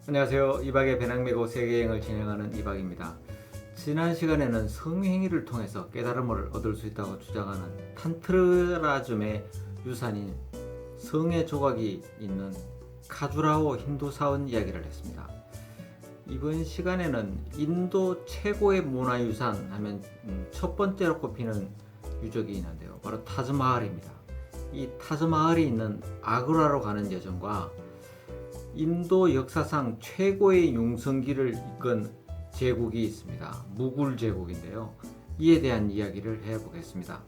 안녕하세요. 이박의 배낭매고 세계여행을 진행하는 이박입니다. 지난 시간에는 성행위를 통해서 깨달음을 얻을 수 있다고 주장하는 탄트라즘의 유산인 성의 조각이 있는 카주라호 힌두 사원 이야기를 했습니다. 이번 시간에는 인도 최고의 문화유산 하면 첫 번째로 꼽히는 유적이 있는데요. 바로 타즈마할입니다. 이 타즈마할이 있는 아그라로 가는 여정과 인도 역사상 최고의 융성기를 이끈 제국이 있습니다. 무굴 제국인데요. 이에 대한 이야기를 해보겠습니다.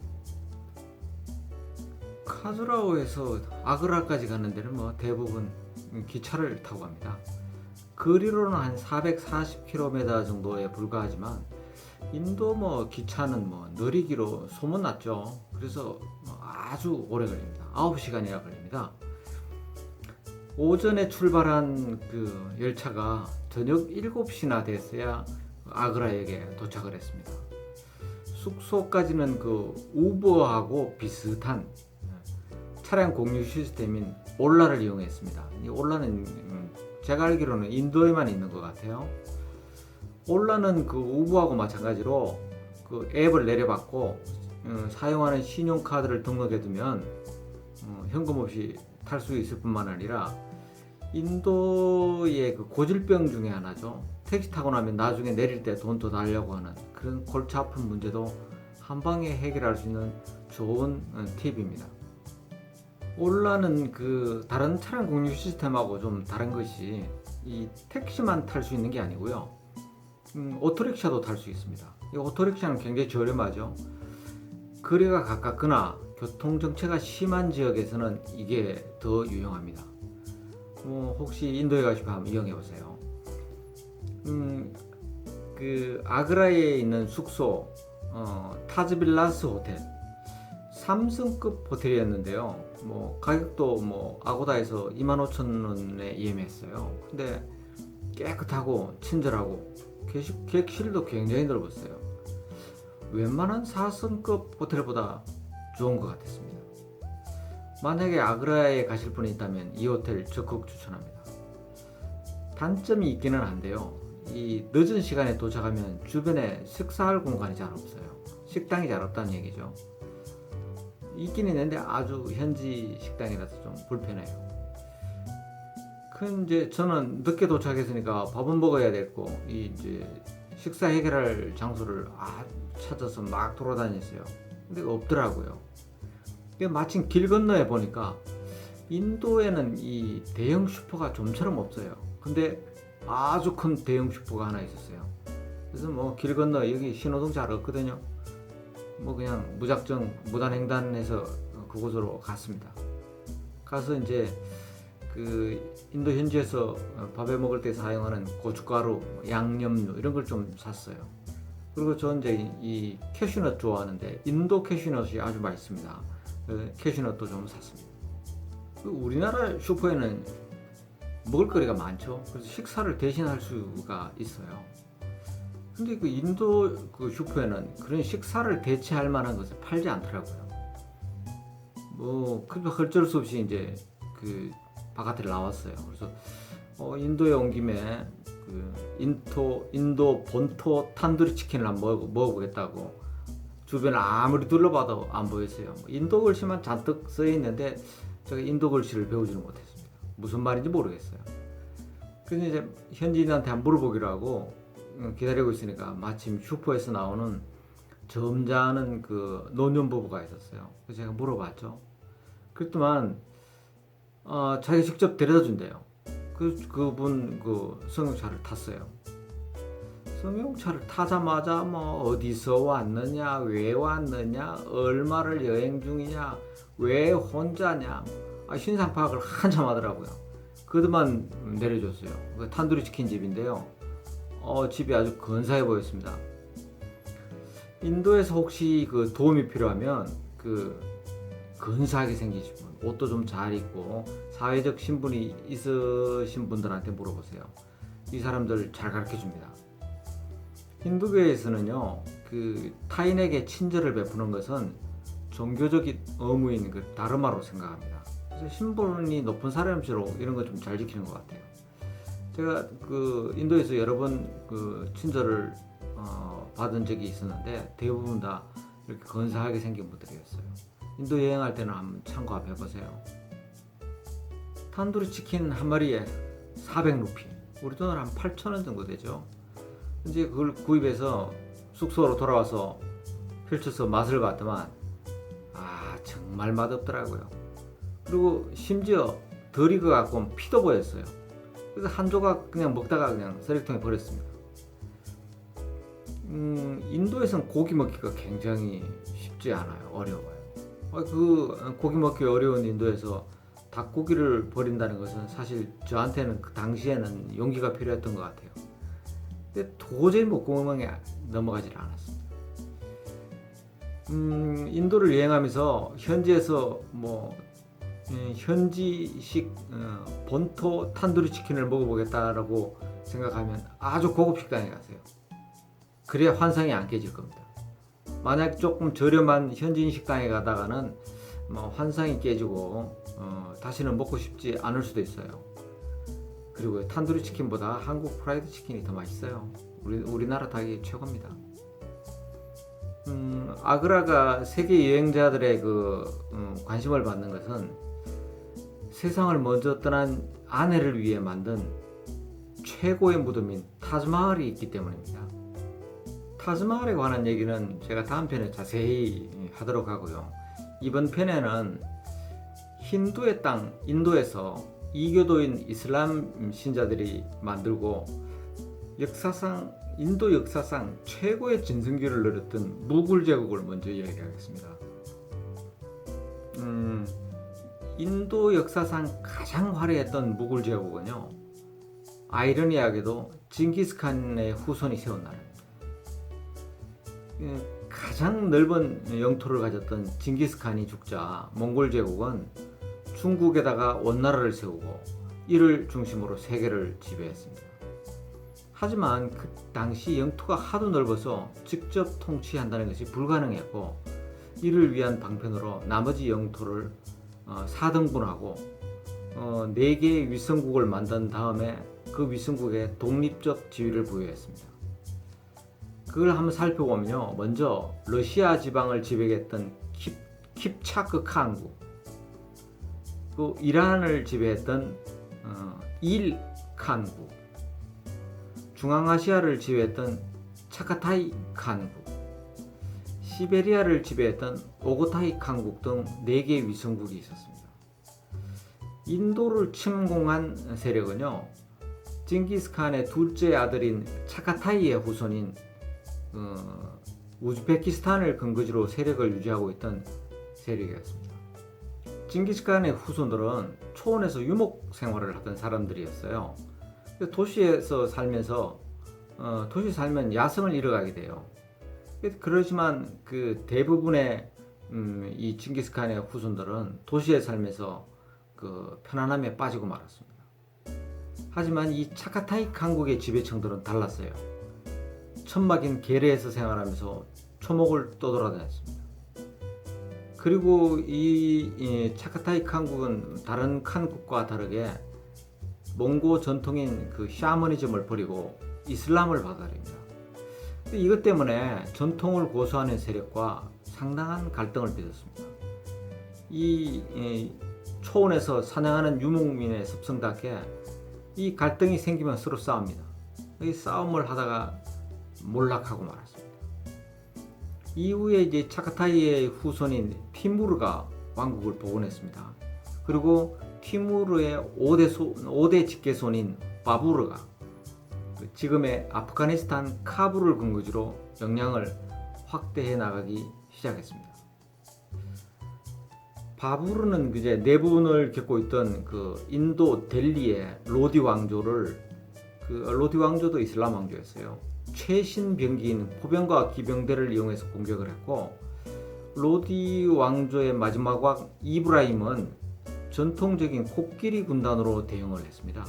카주라호에서 아그라까지 가는 데는 대부분 기차를 타고 갑니다. 거리로는 한 440km 정도에 불과하지만 인도 기차는 느리기로 소문났죠. 그래서 아주 오래 걸립니다. 9시간이나 걸립니다. 오전에 출발한 그 열차가 저녁 7시나 됐어야 아그라역에 도착을 했습니다. 숙소까지는 그 우버하고 비슷한 차량 공유 시스템인 올라를 이용했습니다. 이 올라는 제가 알기로는 인도에만 있는 것 같아요. 올라는 그 우버하고 마찬가지로 그 앱을 내려받고 사용하는 신용카드를 등록해두면 현금 없이 탈 수 있을 뿐만 아니라 인도의 그 고질병 중에 하나죠. 택시 타고 나면 나중에 내릴 때 돈 더 달려고 하는 그런 골치 아픈 문제도 한 방에 해결할 수 있는 좋은 팁입니다. 올라는 그 다른 차량 공유 시스템하고 좀 다른 것이 이 택시만 탈 수 있는 게 아니고요. 오토릭샤도 탈 수 있습니다. 이 오토릭샤는 굉장히 저렴하죠. 거리가 가깝거나 교통정체가 심한 지역에서는 이게 더 유용합니다. 혹시 인도에 가시면 한번 이용해보세요. 그 아그라에 있는 숙소 타즈빌라스 호텔 3성급 호텔이었는데요. 가격도 아고다에서 25,000원에 예매했어요. 근데 깨끗하고 친절하고 객실도 굉장히 넓었어요. 웬만한 4성급 호텔보다 좋은 것 같았습니다. 만약에 아그라에 가실 분이 있다면 이 호텔 적극 추천합니다. 단점이 있기는 한데요. 이 늦은 시간에 도착하면 주변에 식사할 공간이 잘 없어요. 식당이 잘 없다는 얘기죠. 있긴 있는데 아주 현지 식당이라서 좀 불편해요. 이제 저는 늦게 도착했으니까 밥은 먹어야 됐고 이제 식사 해결할 장소를 찾아서 막 돌아다녔어요. 근데 없더라고요. 마침 길 건너에 보니까 인도에는 이 대형 슈퍼가 좀처럼 없어요. 근데 아주 큰 대형 슈퍼가 하나 있었어요. 그래서 길 건너 여기 신호등 잘 없거든요. 그냥 무작정 무단횡단해서 그곳으로 갔습니다. 가서 이제 그 인도 현지에서 밥에 먹을 때 사용하는 고춧가루, 양념류 이런 걸 좀 샀어요. 그리고 저 이제 이 캐슈넛 좋아하는데 인도 캐슈넛이 아주 맛있습니다. 캐슈넛도 좀 샀습니다. 우리나라 슈퍼에는 먹을거리가 많죠. 그래서 식사를 대신할 수가 있어요. 근데 그 인도 그 슈퍼에는 그런 식사를 대체할 만한 것을 팔지 않더라고요. 그래도 어쩔 수 없이 이제 그 바깥에 나왔어요. 그래서 인도에 온 김에 그 인도 본토 탄두리 치킨을 한번 먹어보겠다고 주변을 아무리 둘러봐도 안 보였어요. 인도 글씨만 잔뜩 써 있는데 제가 인도 글씨를 배우지는 못했습니다. 무슨 말인지 모르겠어요. 그래서 이제 현지인한테 한번 물어보기로 하고 기다리고 있으니까 마침 슈퍼에서 나오는 점잖은 그 노년 부부가 있었어요. 그래서 제가 물어봤죠. 그랬더만 자기가 직접 데려다 준대요. 그분 그 승용차를 탔어요. 승용차를 타자마자 어디서 왔느냐, 왜 왔느냐, 얼마를 여행 중이냐, 왜 혼자냐, 신상 파악을 한참 하더라고요. 그것만 내려줬어요. 그 탄두리 치킨 집인데요. 집이 아주 근사해 보였습니다. 인도에서 혹시 그 도움이 필요하면 그 근사하게 생기시면 옷도 좀 잘 입고 사회적 신분이 있으신 분들한테 물어보세요. 이 사람들 잘 가르쳐 줍니다. 힌두교에서는요, 그 타인에게 친절을 베푸는 것은 종교적인 의무인 그 다르마로 생각합니다. 그래서 신분이 높은 사람일수록 이런 거 좀 잘 지키는 것 같아요. 제가 그 인도에서 여러 번 그 친절을 받은 적이 있었는데 대부분 다 이렇게 근사하게 생긴 분들이었어요. 인도 여행할 때는 한번 참고해 보세요. 탄두리 치킨 한 마리에 400루피, 우리 돈으로 한 8,000원 정도 되죠. 이제 그걸 구입해서 숙소로 돌아와서 펼쳐서 맛을 봤더만 정말 맛없더라고요. 그리고 심지어 덜 익어갖고 피도 보였어요. 그래서 한 조각 그냥 먹다가 그냥 쓰레기통에 버렸습니다. 인도에서는 고기 먹기가 굉장히 쉽지 않아요. 어려워요. 그 고기 먹기 어려운 인도에서 닭고기를 버린다는 것은 사실 저한테는 그 당시에는 용기가 필요했던 것 같아요. 근데 도저히 목구멍에 넘어가질 않았습니다. 인도를 여행하면서 현지에서 현지식 본토 탄두리 치킨을 먹어보겠다라고 생각하면 아주 고급 식당에 가세요. 그래야 환상이 안 깨질 겁니다. 만약 조금 저렴한 현지인 식당에 가다가는 환상이 깨지고 다시는 먹고 싶지 않을 수도 있어요. 그리고 탄두리 치킨보다 한국 프라이드 치킨이 더 맛있어요. 우리나라 닭이 최고입니다. 아그라가 세계 여행자들의 관심을 받는 것은 세상을 먼저 떠난 아내를 위해 만든 최고의 무덤인 타즈마할이 있기 때문입니다. 타즈마할에 관한 얘기는 제가 다음 편에 자세히 하도록 하고요. 이번 편에는 힌두의 땅 인도에서 이교도인 이슬람 신자들이 만들고 인도 역사상 최고의 진성기를 누렸던 무굴 제국을 먼저 이야기하겠습니다. 인도 역사상 가장 화려했던 무굴 제국은요, 아이러니하게도 징기스칸의 후손이 세운 나라입니다. 가장 넓은 영토를 가졌던 징기스칸이 죽자 몽골 제국은 중국에다가 원나라를 세우고 이를 중심으로 세계를 지배했습니다. 하지만 그 당시 영토가 하도 넓어서 직접 통치한다는 것이 불가능했고, 이를 위한 방편으로 나머지 영토를 4등분하고 4개의 위성국을 만든 다음에 그 위성국에 독립적 지위를 부여했습니다. 그걸 한번 살펴보면요, 먼저 러시아 지방을 지배했던 킵차크 칸국, 또 이란을 지배했던 일 칸국, 중앙아시아를 지배했던 차카타이 칸국, 시베리아를 지배했던 오고타이 칸국 등 4개의 위성국이 있었습니다. 인도를 침공한 세력은요, 징기스칸의 둘째 아들인 차카타이의 후손인 우즈베키스탄을 근거지로 세력을 유지하고 있던 세력이었습니다. 징기스칸의 후손들은 초원에서 유목 생활을 하던 사람들이었어요. 도시에서 살면서 도시 살면 야성을 잃어가게 돼요. 그렇지만 그 대부분의 이 징기스칸의 후손들은 도시에 살면서 그 편안함에 빠지고 말았습니다. 하지만 이 차카타이 칸국의 지배층들은 달랐어요. 천막인 게레에서 생활하면서 초목을 떠돌아다녔습니다. 그리고 이 차카타이 칸국은 다른 칸국과 다르게 몽고 전통인 그 샤머니즘을 버리고 이슬람을 받아들입니다. 이것 때문에 전통을 고수하는 세력과 상당한 갈등을 빚었습니다. 이 초원에서 사냥하는 유목민의 습성답게 이 갈등이 생기면 서로 싸웁니다. 이 싸움을 하다가 몰락하고 말았습니다. 이후에 이제 차카타이의 후손인 티무르가 왕국을 복원했습니다. 그리고 티무르의 5대 직계손인 바부르가 지금의 아프가니스탄 카불을 근거지로 영향을 확대해 나가기 시작했습니다. 바부르는 이제 내분을 겪고 있던 그 인도 델리의 로디 왕조를, 로디 왕조도 이슬람 왕조였어요. 최신 병기인 포병과 기병대를 이용해서 공격을 했고, 로디 왕조의 마지막 왕 이브라임은 전통적인 코끼리 군단으로 대응을 했습니다.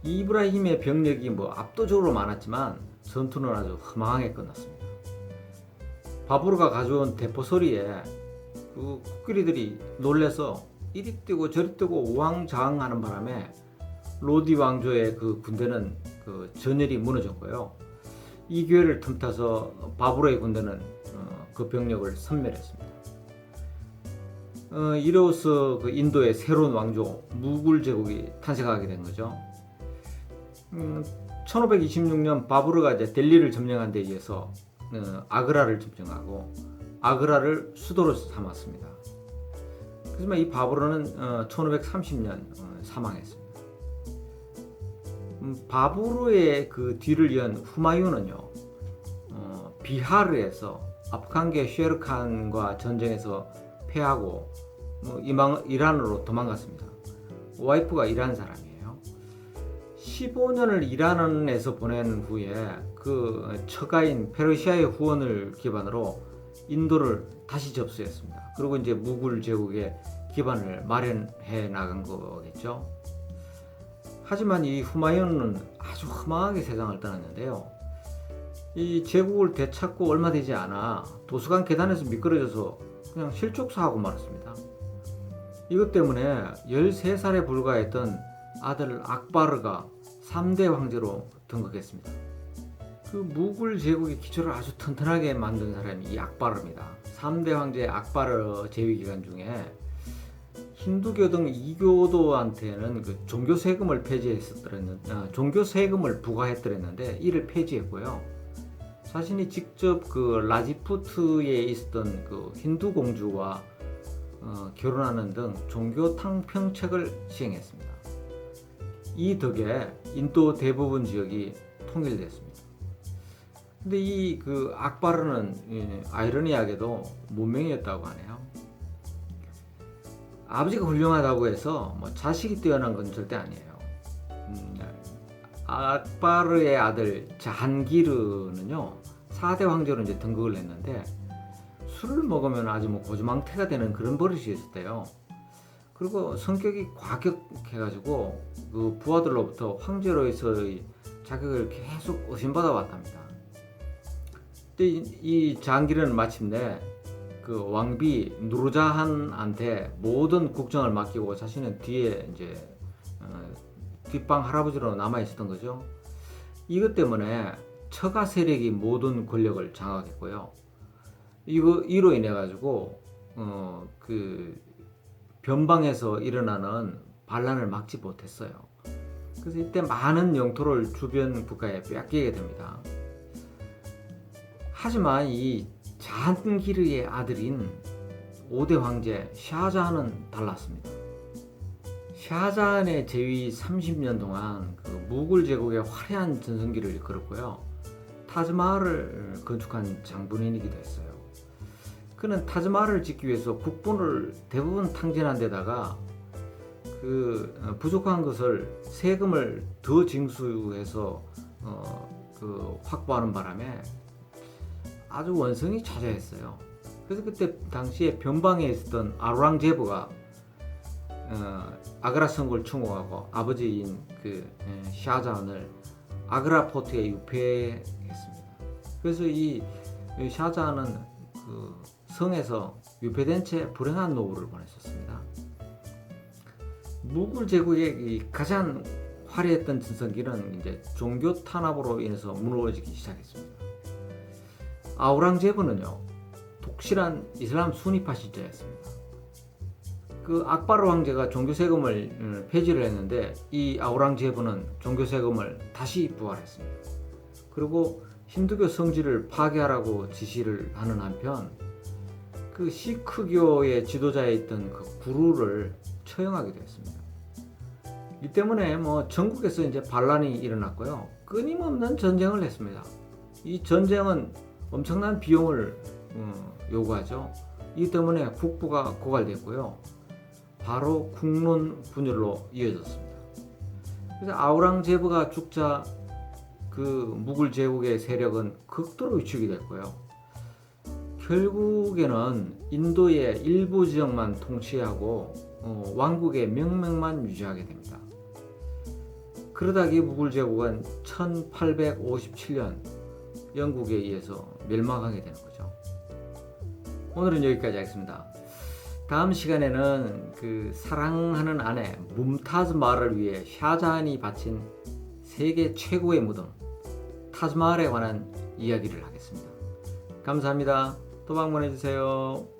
이브라임의 병력이 압도적으로 많았지만 전투는 아주 허망하게 끝났습니다. 바부르가 가져온 대포 소리에 그 코끼리들이 놀래서 이리 뛰고 저리 뛰고 우왕좌왕하는 바람에 로디 왕조의 그 군대는 그 전열이 무너졌고요. 이 기회를 틈타서 바브로의 군대는 그 병력을 섬멸했습니다. 이로써 그 인도의 새로운 왕조 무굴 제국이 탄생하게 된 거죠. 1526년 바브르가 이제 델리를 점령한 데 의해서 아그라를 점령하고 아그라를 수도로 삼았습니다. 하지만 이 바브르는 1530년 사망했습니다. 바브르의 그 뒤를 이은 후마유는요, 비하르에서 아프간계 쉐르칸과 전쟁에서 패하고 이란으로 도망갔습니다. 와이프가 이란 사람이에요. 15년을 이란에서 보낸 후에 그 처가인 페르시아의 후원을 기반으로 인도를 다시 접수했습니다. 그리고 이제 무굴 제국의 기반을 마련해 나간 거겠죠. 하지만 이 후마유는 아주 허망하게 세상을 떠났는데요. 이 제국을 되찾고 얼마 되지 않아 도서관 계단에서 미끄러져서 그냥 실족사하고 말았습니다. 이것 때문에 13살에 불과했던 아들 악바르가 3대 황제로 등극했습니다. 그 무굴 제국의 기초를 아주 튼튼하게 만든 사람이 이 악바르입니다. 3대 황제 악바르 재위 기간 중에 힌두교 등 이교도한테는 그 종교 세금을 종교 세금을 부과했더랬는데 이를 폐지했고요. 자신이 직접 그 라지푸트에 있었던 그 힌두 공주와 결혼하는 등 종교 탕평책을 시행했습니다. 이 덕에 인도 대부분 지역이 통일됐습니다. 근데 이 그 악바르는 아이러니하게도 문맹이었다고 하네요. 아버지가 훌륭하다고 해서 뭐 자식이 뛰어난 건 절대 아니에요. 악바르의 아들 자한기르는요 4대 황제로 이제 등극을 했는데 술을 먹으면 아주 뭐 고주망태가 되는 그런 버릇이 있었대요. 그리고 성격이 과격해가지고 그 부하들로부터 황제로서의 자격을 계속 의심받아 왔답니다. 근데 이 자한기르는 마침내 그 왕비 누르자한한테 모든 국정을 맡기고 자신은 뒤에 이제 뒷방 할아버지로 남아 있었던 거죠. 이것 때문에 처가 세력이 모든 권력을 장악했고요. 이로 인해 가지고 그 변방에서 일어나는 반란을 막지 못했어요. 그래서 이때 많은 영토를 주변 국가에 빼앗기게 됩니다. 하지만 이 자한기르의 아들인 5대 황제 샤자한은 달랐습니다. 샤자한의 재위 30년 동안 그 무굴 제국의 화려한 전성기를 이끌었고요. 타즈마할을 건축한 장본인이기도 했어요. 그는 타즈마할을 짓기 위해서 국본을 대부분 탕진한 데다가 그 부족한 것을 세금을 더 징수해서 그 확보하는 바람에 아주 원성이 자자했어요. 그래서 그때 당시에 변방에 있었던 아우랑제브가 아그라 성을 충옥하고 아버지인 그 샤자한을 아그라 포트에 유폐했습니다. 그래서 이 샤자한은 그 성에서 유폐된 채 불행한 노후를 보냈었습니다. 무굴 제국의 가장 화려했던 전성기는 이제 종교 탄압으로 인해서 무너지기 시작했습니다. 아우랑제브는요 독실한 이슬람 수니파 신자였습니다. 그 악바르 황제가 종교 세금을 폐지를 했는데 이 아우랑제브는 종교 세금을 다시 부활했습니다. 그리고 힌두교 성지를 파괴하라고 지시를 하는 한편 그 시크교의 지도자에 있던 그 구루를 처형하게 되었습니다. 이 때문에 뭐 전국에서 이제 반란이 일어났고요. 끊임없는 전쟁을 했습니다. 이 전쟁은 엄청난 비용을 요구하죠. 이 때문에 국부가 고갈됐고요. 바로 국론 분열로 이어졌습니다. 그래서 아우랑제브가 죽자 그 무굴 제국의 세력은 극도로 위축이 됐고요. 결국에는 인도의 일부 지역만 통치하고 왕국의 명맥만 유지하게 됩니다. 그러다가 무굴 제국은 1857년 영국에 의해서 멸망하게 되는 거죠. 오늘은 여기까지 하겠습니다. 다음 시간에는 그 사랑하는 아내 뭄타즈 마을을 위해 샤자한이 바친 세계 최고의 무덤 타즈마할에 관한 이야기를 하겠습니다. 감사합니다. 또 방문해 주세요.